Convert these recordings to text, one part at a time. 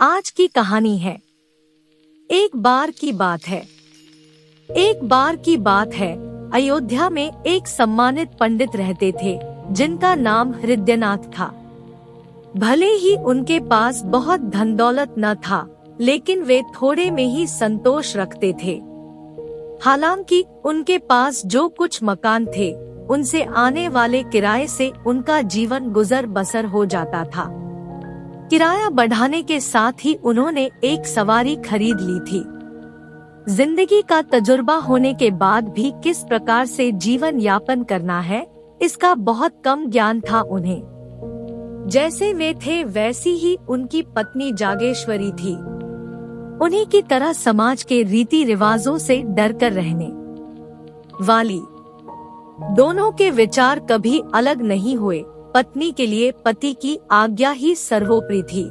आज की कहानी है। एक बार की बात है। एक बार की बात है, अयोध्या में एक सम्मानित पंडित रहते थे जिनका नाम हृदयनाथ था। भले ही उनके पास बहुत धन दौलत न था, लेकिन वे थोड़े में ही संतोष रखते थे। हालांकि उनके पास जो कुछ मकान थे, उनसे आने वाले किराए से उनका जीवन गुजर बसर हो जाता था। किराया बढ़ाने के साथ ही उन्होंने एक सवारी खरीद ली थी। जिंदगी का तजुर्बा होने के बाद भी किस प्रकार से जीवन यापन करना है, इसका बहुत कम ज्ञान था उन्हें। जैसे वे थे वैसी ही उनकी पत्नी जागेश्वरी थी। उन्हीं की तरह समाज के रीति रिवाजों से डरकर रहने वाली। दोनों के विचार कभी अलग नहीं हुए। पत्नी के लिए पति की आज्ञा ही सर्वोपरि थी।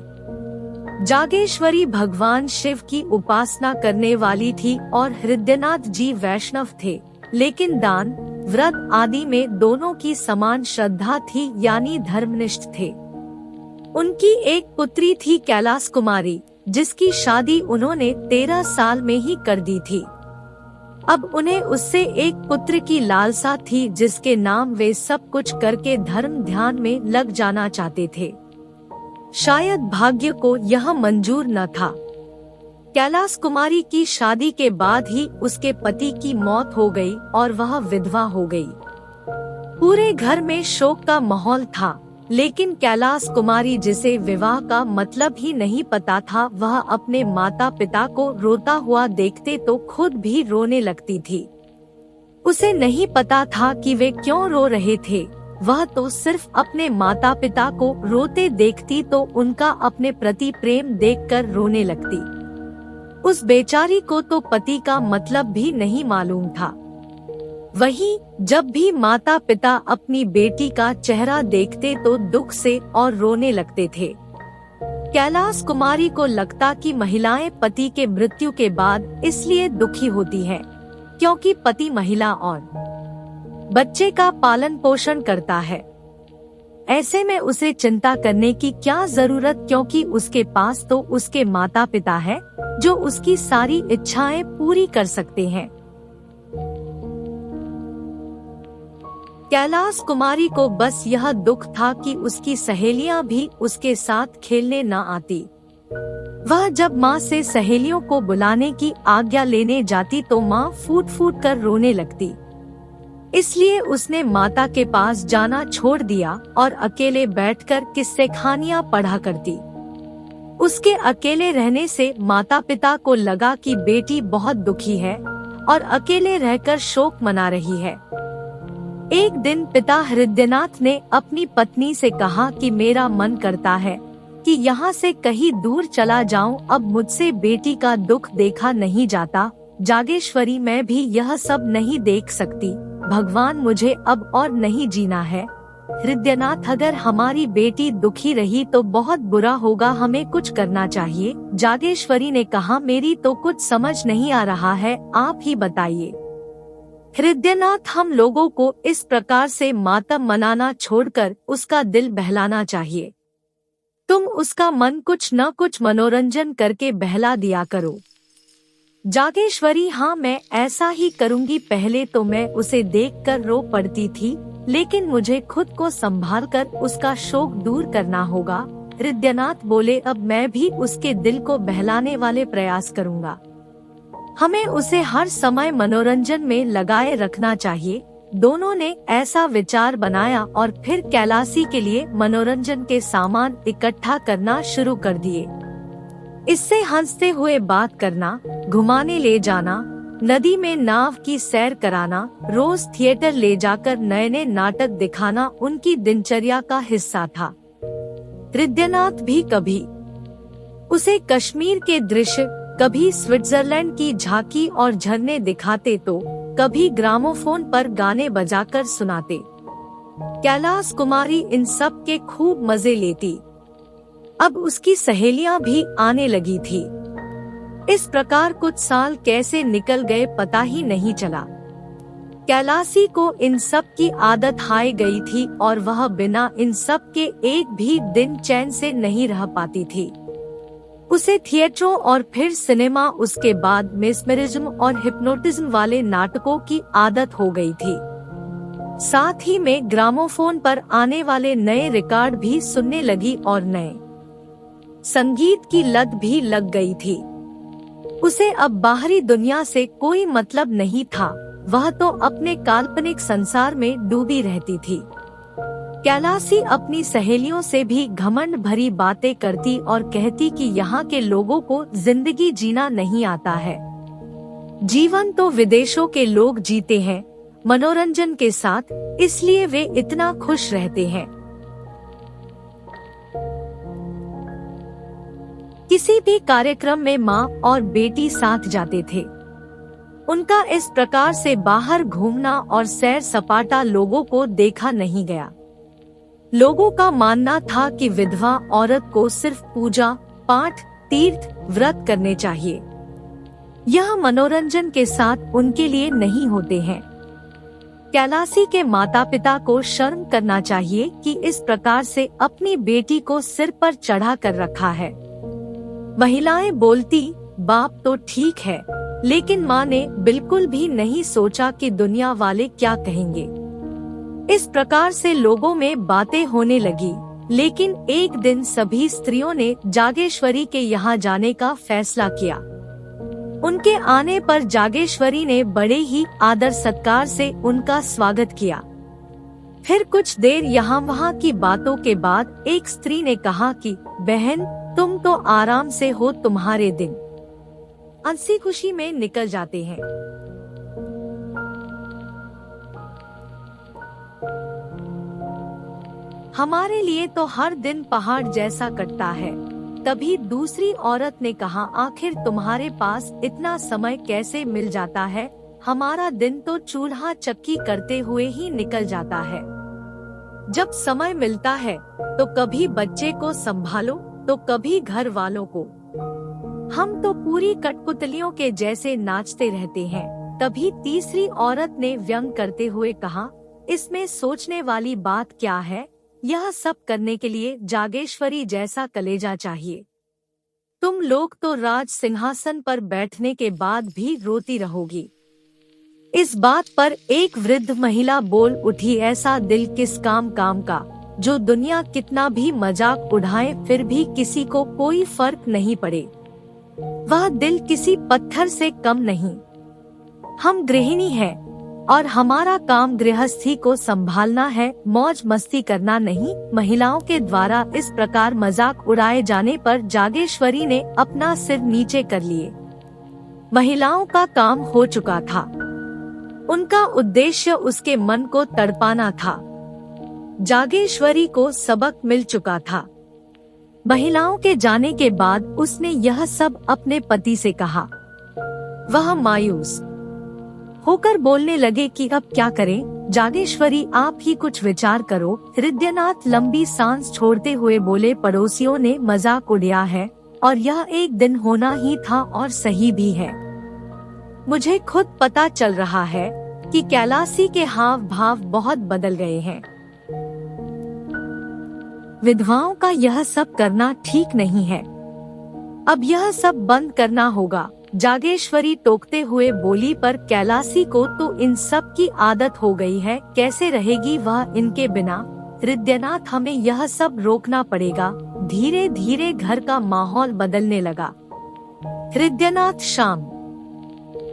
जागेश्वरी भगवान शिव की उपासना करने वाली थी और हृदयनाथ जी वैष्णव थे, लेकिन दान व्रत आदि में दोनों की समान श्रद्धा थी, यानी धर्मनिष्ठ थे। उनकी एक पुत्री थी कैलाश कुमारी, जिसकी शादी उन्होंने 13 साल में ही कर दी थी। अब उन्हें उससे एक पुत्र की लालसा थी, जिसके नाम वे सब कुछ करके धर्म ध्यान में लग जाना चाहते थे। शायद भाग्य को यह मंजूर न था। कैलाश कुमारी की शादी के बाद ही उसके पति की मौत हो गई और वह विधवा हो गई। पूरे घर में शोक का माहौल था, लेकिन कैलाश कुमारी, जिसे विवाह का मतलब ही नहीं पता था, वह अपने माता पिता को रोता हुआ देखते तो खुद भी रोने लगती थी। उसे नहीं पता था कि वे क्यों रो रहे थे। वह तो सिर्फ अपने माता पिता को रोते देखती तो उनका अपने प्रति प्रेम देखकर रोने लगती। उस बेचारी को तो पति का मतलब भी नहीं मालूम था। वहीं जब भी माता पिता अपनी बेटी का चेहरा देखते तो दुख से और रोने लगते थे। कैलाश कुमारी को लगता कि महिलाएं पति के मृत्यु के बाद इसलिए दुखी होती हैं, क्योंकि पति महिला और बच्चे का पालन पोषण करता है। ऐसे में उसे चिंता करने की क्या जरूरत, क्योंकि उसके पास तो उसके माता पिता है जो उसकी सारी इच्छाएं पूरी कर सकते हैं। कैलाश कुमारी को बस यह दुख था कि उसकी सहेलियां भी उसके साथ खेलने न आती। वह जब माँ से सहेलियों को बुलाने की आज्ञा लेने जाती तो माँ फूट फूट कर रोने लगती। इसलिए उसने माता के पास जाना छोड़ दिया और अकेले बैठकर किस्से कहानियां पढ़ा करती। उसके अकेले रहने से माता पिता को लगा कि बेटी बहुत दुखी है और अकेले रहकर शोक मना रही है। एक दिन पिता हृदयनाथ ने अपनी पत्नी से कहा कि मेरा मन करता है कि यहाँ से कहीं दूर चला जाऊं, अब मुझसे बेटी का दुख देखा नहीं जाता। जागेश्वरी, मैं भी यह सब नहीं देख सकती। भगवान, मुझे अब और नहीं जीना है। हृदयनाथ, अगर हमारी बेटी दुखी रही तो बहुत बुरा होगा, हमें कुछ करना चाहिए। जागेश्वरी ने कहा, मेरी तो कुछ समझ नहीं आ रहा है, आप ही बताइए। हृदयनाथ, हम लोगों को इस प्रकार से मातम मनाना छोड़कर उसका दिल बहलाना चाहिए। तुम उसका मन कुछ न कुछ मनोरंजन करके बहला दिया करो। जागेश्वरी, हाँ मैं ऐसा ही करूँगी। पहले तो मैं उसे देखकर रो पड़ती थी, लेकिन मुझे खुद को संभाल कर उसका शोक दूर करना होगा। हृदयनाथ बोले, अब मैं भी उसके दिल को बहलाने वाले प्रयास करूँगा। हमें उसे हर समय मनोरंजन में लगाए रखना चाहिए। दोनों ने ऐसा विचार बनाया और फिर कैलाशी के लिए मनोरंजन के सामान इकट्ठा करना शुरू कर दिए। इससे हंसते हुए बात करना, घुमाने ले जाना, नदी में नाव की सैर कराना, रोज थिएटर ले जाकर नए नए नाटक दिखाना उनकी दिनचर्या का हिस्सा था। हृदयनाथ भी कभी उसे कश्मीर के दृश्य, कभी स्विट्जरलैंड की झांकी और झरने दिखाते तो कभी ग्रामोफोन पर गाने बजाकर सुनाते। कैलाश कुमारी इन सब के खूब मजे लेती। अब उसकी सहेलियां भी आने लगी थी। इस प्रकार कुछ साल कैसे निकल गए पता ही नहीं चला। कैलाशी को इन सब की आदत हाय गई थी और वह बिना इन सब के एक भी दिन चैन से नहीं रह पाती थी। उसे थिएटरों और फिर सिनेमा, उसके बाद मेस्मरिज्म और हिप्नोटिज्म वाले नाटकों की आदत हो गई थी। साथ ही में ग्रामोफोन पर आने वाले नए रिकॉर्ड भी सुनने लगी और नए संगीत की लत भी लग गई थी। उसे अब बाहरी दुनिया से कोई मतलब नहीं था, वह तो अपने काल्पनिक संसार में डूबी रहती थी। कैलासी अपनी सहेलियों से भी घमंड भरी बातें करती और कहती कि यहाँ के लोगों को जिंदगी जीना नहीं आता है। जीवन तो विदेशों के लोग जीते हैं मनोरंजन के साथ, इसलिए वे इतना खुश रहते हैं। किसी भी कार्यक्रम में माँ और बेटी साथ जाते थे। उनका इस प्रकार से बाहर घूमना और सैर सपाटा लोगों को देखा नहीं गया। लोगों का मानना था कि विधवा औरत को सिर्फ पूजा पाठ, तीर्थ, व्रत करने चाहिए। यह मनोरंजन के साथ उनके लिए नहीं होते हैं। कैलासी के माता पिता को शर्म करना चाहिए कि इस प्रकार से अपनी बेटी को सिर पर चढ़ा कर रखा है। महिलाएं बोलती, बाप तो ठीक है, लेकिन माँ ने बिल्कुल भी नहीं सोचा कि दुनिया वाले क्या कहेंगे। इस प्रकार से लोगों में बातें होने लगी। लेकिन एक दिन सभी स्त्रियों ने जागेश्वरी के यहाँ जाने का फैसला किया। उनके आने पर जागेश्वरी ने बड़े ही आदर सत्कार से उनका स्वागत किया। फिर कुछ देर यहाँ वहाँ की बातों के बाद एक स्त्री ने कहा कि बहन, तुम तो आराम से हो, तुम्हारे दिन हंसी खुशी में निकल जाते हैं। हमारे लिए तो हर दिन पहाड़ जैसा कटता है। तभी दूसरी औरत ने कहा, आखिर तुम्हारे पास इतना समय कैसे मिल जाता है? हमारा दिन तो चूल्हा चक्की करते हुए ही निकल जाता है। जब समय मिलता है तो कभी बच्चे को संभालो तो कभी घर वालों को। हम तो पूरी कठपुतलियों के जैसे नाचते रहते हैं। तभी तीसरी औरत ने व्यंग करते हुए कहा, इसमें सोचने वाली बात क्या है? यह सब करने के लिए जागेश्वरी जैसा कलेजा चाहिए। तुम लोग तो राज सिंहासन पर बैठने के बाद भी रोती रहोगी। इस बात पर एक वृद्ध महिला बोल उठी, ऐसा दिल किस काम का, जो दुनिया कितना भी मजाक उड़ाए फिर भी किसी को कोई फर्क नहीं पड़े। वह दिल किसी पत्थर से कम नहीं। हम गृहिणी हैं और हमारा काम गृहस्थी को संभालना है, मौज मस्ती करना नहीं। महिलाओं के द्वारा इस प्रकार मजाक उड़ाए जाने पर जागेश्वरी ने अपना सिर नीचे कर लिए। महिलाओं का काम हो चुका था। उनका उद्देश्य उसके मन को तड़पाना था। जागेश्वरी को सबक मिल चुका था। महिलाओं के जाने के बाद उसने यह सब अपने पति से कहा। वह मायूस होकर बोलने लगे कि अब क्या करें? जागेश्वरी, आप ही कुछ विचार करो। हृदयनाथ लंबी सांस छोड़ते हुए बोले, पड़ोसियों ने मजाक उड़ाया है और यह एक दिन होना ही था और सही भी है। मुझे खुद पता चल रहा है कि कैलासी के हाव भाव बहुत बदल गए हैं। विधवाओं का यह सब करना ठीक नहीं है। अब यह सब बंद करना होगा। जागेश्वरी टोकते हुए बोली, पर कैलासी को तो इन सब की आदत हो गई है, कैसे रहेगी वह इनके बिना? हृदयनाथ, हमें यह सब रोकना पड़ेगा। धीरे धीरे घर का माहौल बदलने लगा। हृदयनाथ शाम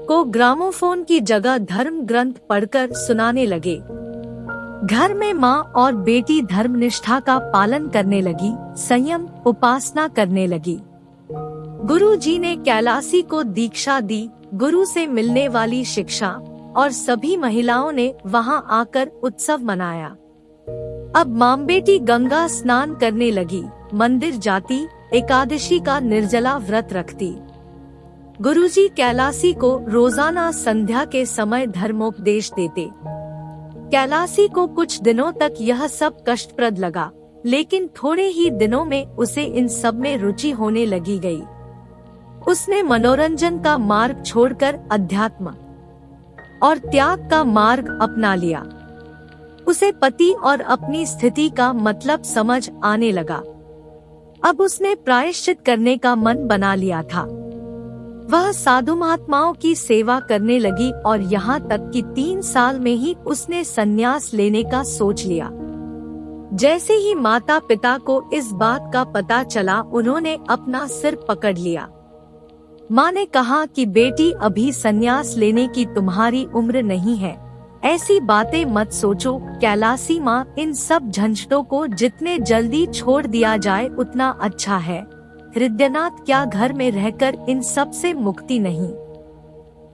को ग्रामोफोन की जगह धर्म ग्रंथ पढ़कर सुनाने लगे। घर में माँ और बेटी धर्मनिष्ठा का पालन करने लगी, संयम, उपासना करने लगी। गुरु जी ने कैलासी को दीक्षा दी। गुरु से मिलने वाली शिक्षा और सभी महिलाओं ने वहां आकर उत्सव मनाया। अब माँ बेटी गंगा स्नान करने लगी, मंदिर जाती, एकादशी का निर्जला व्रत रखती। गुरुजी कैलासी को रोजाना संध्या के समय धर्मोपदेश देते। कैलासी को कुछ दिनों तक यह सब कष्टप्रद लगा, लेकिन थोड़े ही दिनों में उसे इन सब में रुचि होने लगी गई। उसने मनोरंजन का मार्ग छोड़कर अध्यात्म और त्याग का मार्ग अपना लिया। उसे पति और अपनी स्थिति का मतलब समझ आने लगा। अब उसने प्रायश्चित करने का मन बना लिया था। वह साधु महात्माओं की सेवा करने लगी और यहाँ तक कि 3 साल में ही उसने संन्यास लेने का सोच लिया। जैसे ही माता पिता को इस बात का पता चला, उन्होंने अपना सिर पकड़ लिया। माँ ने कहा कि बेटी, अभी संन्यास लेने की तुम्हारी उम्र नहीं है, ऐसी बातें मत सोचो। कैलासी माँ, इन सब झंझटों को जितने जल्दी छोड़ दिया जाए उतना अच्छा है। हृदयनाथ, क्या घर में रहकर इन सब से मुक्ति नहीं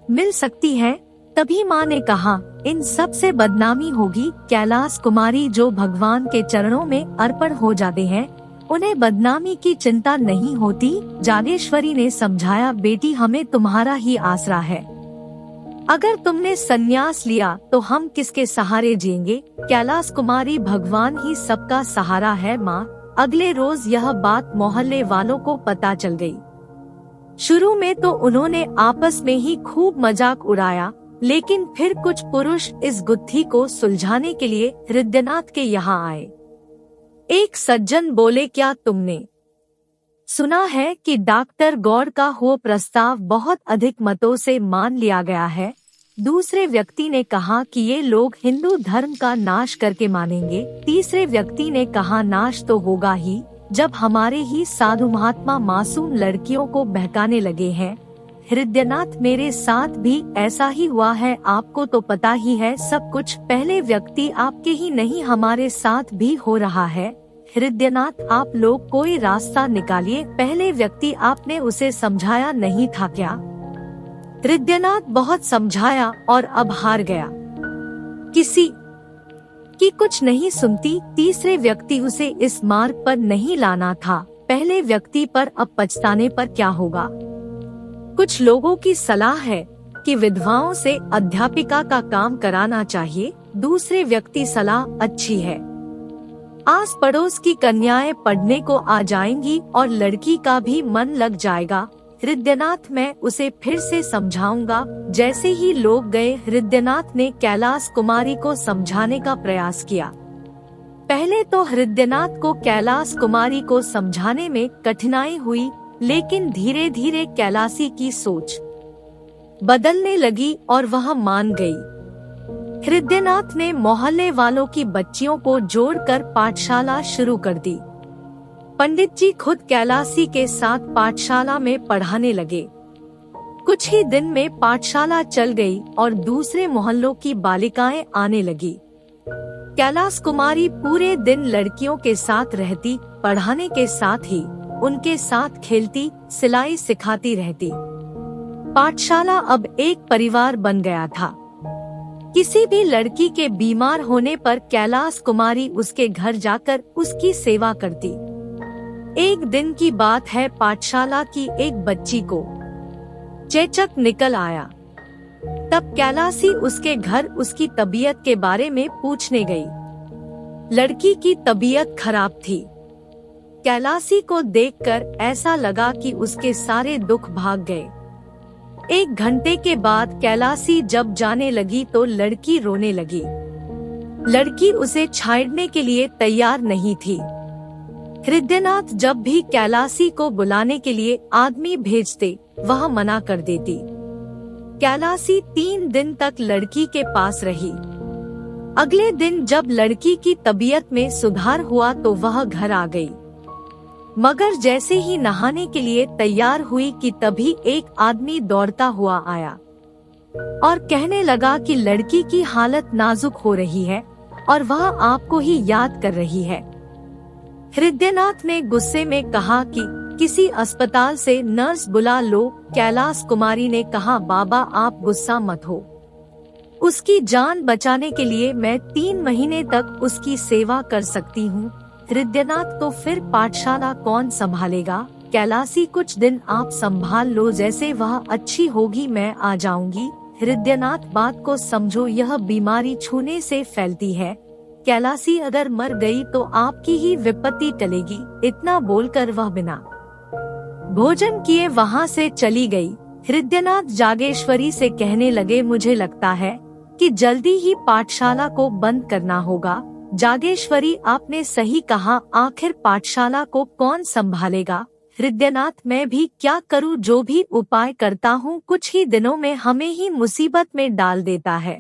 मिल सकती है? तभी माँ ने कहा, इन सब से बदनामी होगी। कैलाश कुमारी जो भगवान के चरणों में अर्पण हो जाते हैं, उन्हें बदनामी की चिंता नहीं होती। जागेश्वरी ने समझाया, बेटी, हमें तुम्हारा ही आसरा है। अगर तुमने संन्यास लिया तो हम किसके सहारे जिएंगे? कैलाश कुमारी, भगवान ही सबका सहारा है माँ। अगले रोज यह बात मोहल्ले वालों को पता चल गई। शुरू में तो उन्होंने आपस में ही खूब मजाक उड़ाया, लेकिन फिर कुछ पुरुष इस गुत्थी को सुलझाने के लिए हृदयनाथ के यहाँ आए। एक सज्जन बोले, क्या तुमने सुना है कि डॉक्टर गौड़ का हुआ प्रस्ताव बहुत अधिक मतों से मान लिया गया है? दूसरे व्यक्ति ने कहा कि ये लोग हिंदू धर्म का नाश करके मानेंगे। तीसरे व्यक्ति ने कहा, नाश तो होगा ही, जब हमारे ही साधु महात्मा मासूम लड़कियों को बहकाने लगे हैं। हृदयनाथ, मेरे साथ भी ऐसा ही हुआ है, आपको तो पता ही है सब कुछ। पहले व्यक्ति आपके ही नहीं, हमारे साथ भी हो रहा है। हृदयनाथ, आप लोग कोई रास्ता निकालिए। पहले व्यक्ति, आपने उसे समझाया नहीं था क्या? हृदयनाथ, बहुत समझाया और अब हार गया, किसी की कुछ नहीं सुनती। तीसरे व्यक्ति, उसे इस मार्ग पर नहीं लाना था। पहले व्यक्ति पर अब पछताने पर क्या होगा? कुछ लोगों की सलाह है कि विधवाओं से अध्यापिका का काम कराना चाहिए। दूसरे व्यक्ति, सलाह अच्छी है, आस पड़ोस की कन्याएं पढ़ने को आ जाएंगी और लड़की का भी मन लग जाएगा। हृदयनाथ, मैं उसे फिर से समझाऊंगा। जैसे ही लोग गए, हृदयनाथ ने कैलाश कुमारी को समझाने का प्रयास किया। पहले तो हृदयनाथ को कैलाश कुमारी को समझाने में कठिनाई हुई, लेकिन धीरे धीरे कैलाशी की सोच बदलने लगी और वह मान गई। हृदयनाथ ने मोहल्ले वालों की बच्चियों को जोड़कर पाठशाला शुरू कर दी। पंडित जी खुद कैलाशी के साथ पाठशाला में पढ़ाने लगे। कुछ ही दिन में पाठशाला चल गई और दूसरे मोहल्लों की बालिकाएं आने लगी। कैलाश कुमारी पूरे दिन लड़कियों के साथ रहती, पढ़ाने के साथ ही उनके साथ खेलती, सिलाई सिखाती रहती। पाठशाला अब एक परिवार बन गया था। किसी भी लड़की के बीमार होने पर कैलाश कुमारी उसके घर जाकर उसकी सेवा करती। एक दिन की बात है, पाठशाला की एक बच्ची को चेचक निकल आया। तब कैलाशी उसके घर उसकी तबीयत के बारे में पूछने गई। लड़की की तबीयत खराब थी। कैलाशी को देखकर ऐसा लगा कि उसके सारे दुख भाग गए। 1 घंटे के बाद कैलाशी जब जाने लगी तो लड़की रोने लगी। लड़की उसे छाड़ने के लिए तैयार नहीं थी। हृदयनाथ जब भी कैलाशी को बुलाने के लिए आदमी भेजते, वह मना कर देती। कैलाशी 3 दिन तक लड़की के पास रही। अगले दिन जब लड़की की तबीयत में सुधार हुआ तो वह घर आ गई। मगर जैसे ही नहाने के लिए तैयार हुई कि तभी एक आदमी दौड़ता हुआ आया और कहने लगा कि लड़की की हालत नाजुक हो रही है और वह आपको ही याद कर रही है। हृदयनाथ ने गुस्से में कहा कि किसी अस्पताल से नर्स बुला लो। कैलाश कुमारी ने कहा, बाबा आप गुस्सा मत हो, उसकी जान बचाने के लिए मैं 3 महीने तक उसकी सेवा कर सकती हूँ। हृदयनाथ, तो फिर पाठशाला कौन संभालेगा? कैलाशी, कुछ दिन आप संभाल लो, जैसे वह अच्छी होगी मैं आ जाऊंगी। हृदयनाथ, बात को समझो, यह बीमारी छूने से फैलती है। कैलाशी अगर मर गई तो आपकी ही विपत्ति टलेगी। इतना बोलकर वह बिना भोजन किए वहाँ से चली गई। हृदयनाथ जागेश्वरी से कहने लगे, मुझे लगता है कि जल्दी ही पाठशाला को बंद करना होगा। जागेश्वरी, आपने सही कहा, आखिर पाठशाला को कौन संभालेगा? हृदयनाथ, मैं भी क्या करूं? जो भी उपाय करता हूं कुछ ही दिनों में हमें ही मुसीबत में डाल देता है।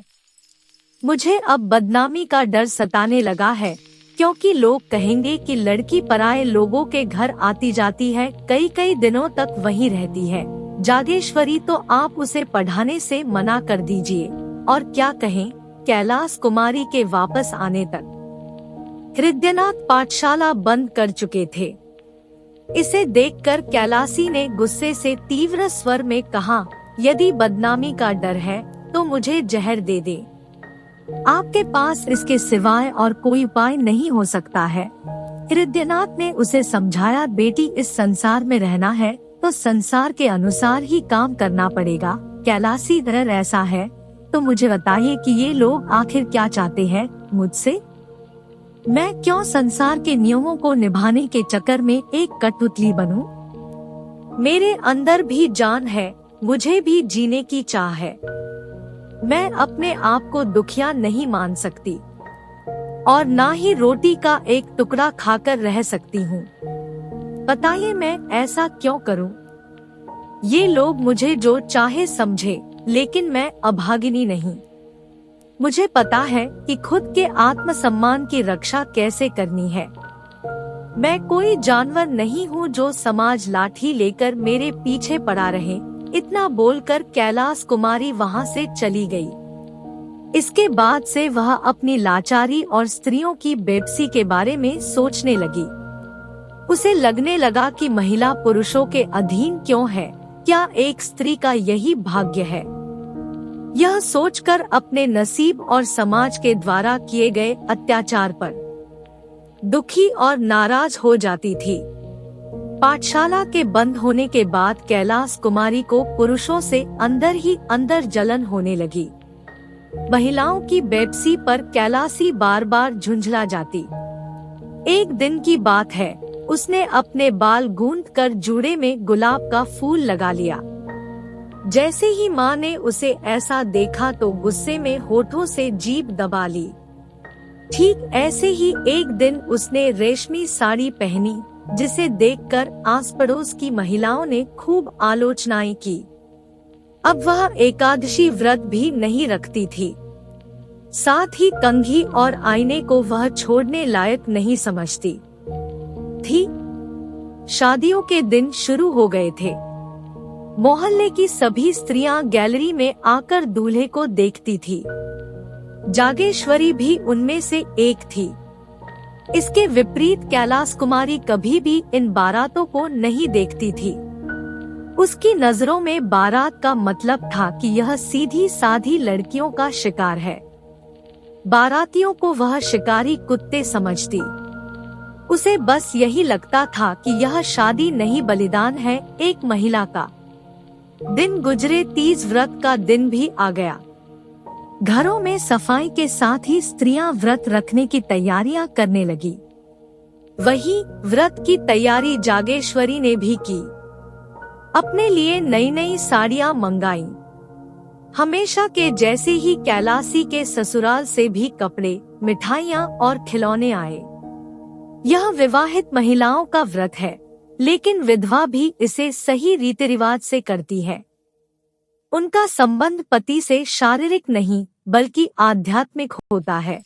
मुझे अब बदनामी का डर सताने लगा है, क्योंकि लोग कहेंगे कि लड़की पराये लोगों के घर आती जाती है, कई कई दिनों तक वहीं रहती है। जागेश्वरी, तो आप उसे पढ़ाने से मना कर दीजिए। और क्या कहें, कैलाश कुमारी के वापस आने तक हृदयनाथ पाठशाला बंद कर चुके थे। इसे देखकर कैलाशी ने गुस्से से तीव्र स्वर में कहा, यदि बदनामी का डर है तो मुझे जहर दे दे। आपके पास इसके सिवाय और कोई उपाय नहीं हो सकता है। हृदयनाथ ने उसे समझाया, बेटी, इस संसार में रहना है तो संसार के अनुसार ही काम करना पड़ेगा। कैलाशी, अगर ऐसा है तो मुझे बताइए कि ये लोग आखिर क्या चाहते हैं मुझसे? मैं क्यों संसार के नियमों को निभाने के चक्कर में एक कठपुतली बनूं? मेरे अंदर भी जान है, मुझे भी जीने की चाह है। मैं अपने आप को दुखिया नहीं मान सकती और ना ही रोटी का एक टुकड़ा खाकर रह सकती हूँ। बताइए मैं ऐसा क्यों करूँ? ये लोग मुझे जो चाहे समझे, लेकिन मैं अभागिनी नहीं। मुझे पता है कि खुद के आत्मसम्मान की रक्षा कैसे करनी है। मैं कोई जानवर नहीं हूँ जो समाज लाठी लेकर मेरे पीछे पड़ा रहे। इतना बोलकर कैलाश कुमारी वहाँ से चली गई। इसके बाद से वह अपनी लाचारी और स्त्रियों की बेबसी के बारे में सोचने लगी। उसे लगने लगा कि महिला पुरुषों के अधीन क्यों है? क्या एक स्त्री का यही भाग्य है? यह सोचकर अपने नसीब और समाज के द्वारा किए गए अत्याचार पर दुखी और नाराज हो जाती थी। पाठशाला के बंद होने के बाद कैलाश कुमारी को पुरुषों से अंदर ही अंदर जलन होने लगी। महिलाओं की बेबसी पर कैलाशी बार बार झुंझला जाती। एक दिन की बात है, उसने अपने बाल गूंथकर जूड़े में गुलाब का फूल लगा लिया। जैसे ही माँ ने उसे ऐसा देखा तो गुस्से में होठों से जीभ दबा ली। ठीक ऐसे ही एक दिन उसने रेशमी साड़ी पहनी, जिसे देखकर आस पड़ोस की महिलाओं ने खूब आलोचनाएं की। अब वह एकादशी व्रत भी नहीं रखती थी। साथ ही कंघी और आईने को वह छोड़ने लायक नहीं समझती थी। शादियों के दिन शुरू हो गए थे। मोहल्ले की सभी स्त्रियां गैलरी में आकर दूल्हे को देखती थी। जागेश्वरी भी उनमें से एक थी। इसके विपरीत कैलाश कुमारी कभी भी इन बारातों को नहीं देखती थी। उसकी नजरों में बारात का मतलब था कि यह सीधी साधी लड़कियों का शिकार है। बारातियों को वह शिकारी कुत्ते समझती। उसे बस यही लगता था कि यह शादी नहीं बलिदान है एक महिला का। दिन गुजरे, तीज व्रत का दिन भी आ गया। घरों में सफाई के साथ ही स्त्रियां व्रत रखने की तैयारियां करने लगी। वही व्रत की तैयारी जागेश्वरी ने भी की। अपने लिए नई नई साड़ियां मंगाई। हमेशा के जैसे ही कैलाशी के ससुराल से भी कपड़े, मिठाइयां और खिलौने आए। यह विवाहित महिलाओं का व्रत है, लेकिन विधवा भी इसे सही रीति रिवाज से करती है। उनका संबंध पति से शारीरिक नहीं बल्कि आध्यात्मिक होता है।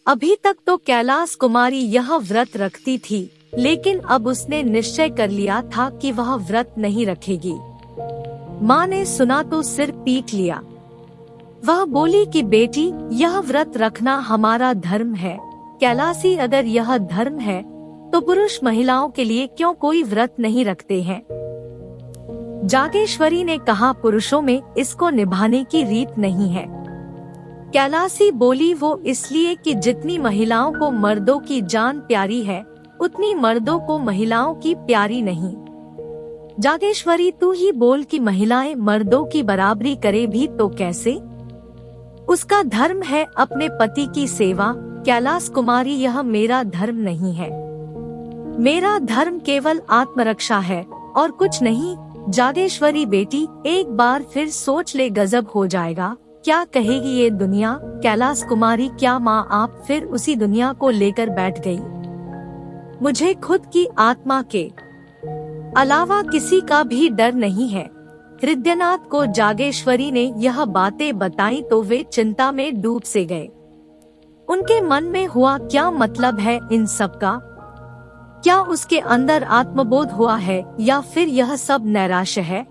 अभी तक तो कैलाश कुमारी यह व्रत रखती थी, लेकिन अब उसने निश्चय कर लिया था कि वह व्रत नहीं रखेगी। माँ ने सुना तो सिर पीट लिया। वह बोली कि बेटी, यह व्रत रखना हमारा धर्म है। कैलाशी, अगर यह धर्म है तो पुरुष महिलाओं के लिए क्यों कोई व्रत नहीं रखते हैं? जागेश्वरी ने कहा, पुरुषों में इसको निभाने की रीत नहीं है। कैलाशी बोली, वो इसलिए कि जितनी महिलाओं को मर्दों की जान प्यारी है, उतनी मर्दों को महिलाओं की प्यारी नहीं। जागेश्वरी, तू ही बोल कि महिलाएं मर्दों की बराबरी करे भी तो कैसे? उसका धर्म है अपने पति की सेवा। कैलाश कुमारी, यह मेरा धर्म नहीं है। मेरा धर्म केवल आत्मरक्षा है और कुछ नहीं। जागेश्वरी बेटी, एक बार फिर सोच ले, गजब हो जाएगा। क्या कहेगी ये दुनिया? कैलाश कुमारी, क्या माँ आप फिर उसी दुनिया को लेकर बैठ गई? मुझे खुद की आत्मा के अलावा किसी का भी डर नहीं है। हृदयनाथ को जागेश्वरी ने यह बातें बताई तो वे चिंता में डूब से गए। उनके मन में हुआ क्या मतलब है इन सब का? क्या उसके अंदर आत्मबोध हुआ है या फिर यह सब नैराश्य है?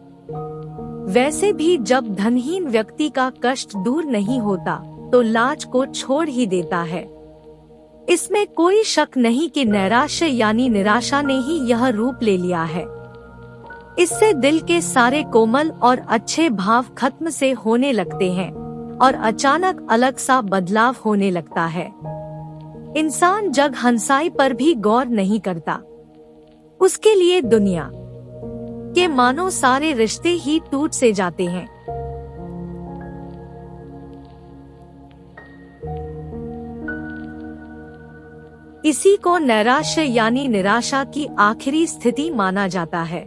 वैसे भी जब धनहीन व्यक्ति का कष्ट दूर नहीं होता तो लाज को छोड़ ही देता है। इसमें कोई शक नहीं कि नैराश्य यानी निराशा ने ही यह रूप ले लिया है। इससे दिल के सारे कोमल और अच्छे भाव खत्म से होने लगते हैं और अचानक अलग सा बदलाव होने लगता है। इंसान जग हंसाई पर भी गौर नहीं करता। उसके लिए दुनिया के मानो सारे रिश्ते ही टूट से जाते हैं। इसी को नैराश्य यानी निराशा की आखिरी स्थिति माना जाता है।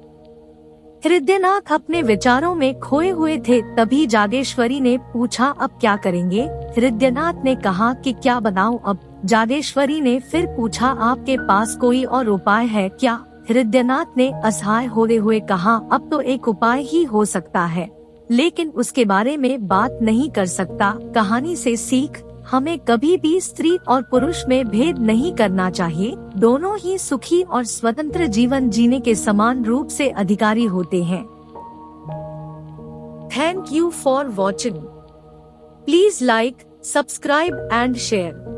हृदयनाथ अपने विचारों में खोए हुए थे, तभी जागेश्वरी ने पूछा अब क्या करेंगे? हृदयनाथ ने कहा कि क्या बनाऊं अब? जागेश्वरी ने फिर पूछा आपके पास कोई और उपाय है क्या? हृदयनाथ ने असहाय होते हुए कहा अब तो एक उपाय ही हो सकता है, लेकिन उसके बारे में बात नहीं कर सकता। कहानी से सीख, हमें कभी भी स्त्री और पुरुष में भेद नहीं करना चाहिए। दोनों ही सुखी और स्वतंत्र जीवन जीने के समान रूप से अधिकारी होते हैं। Thank you for watching. Please like, subscribe and share.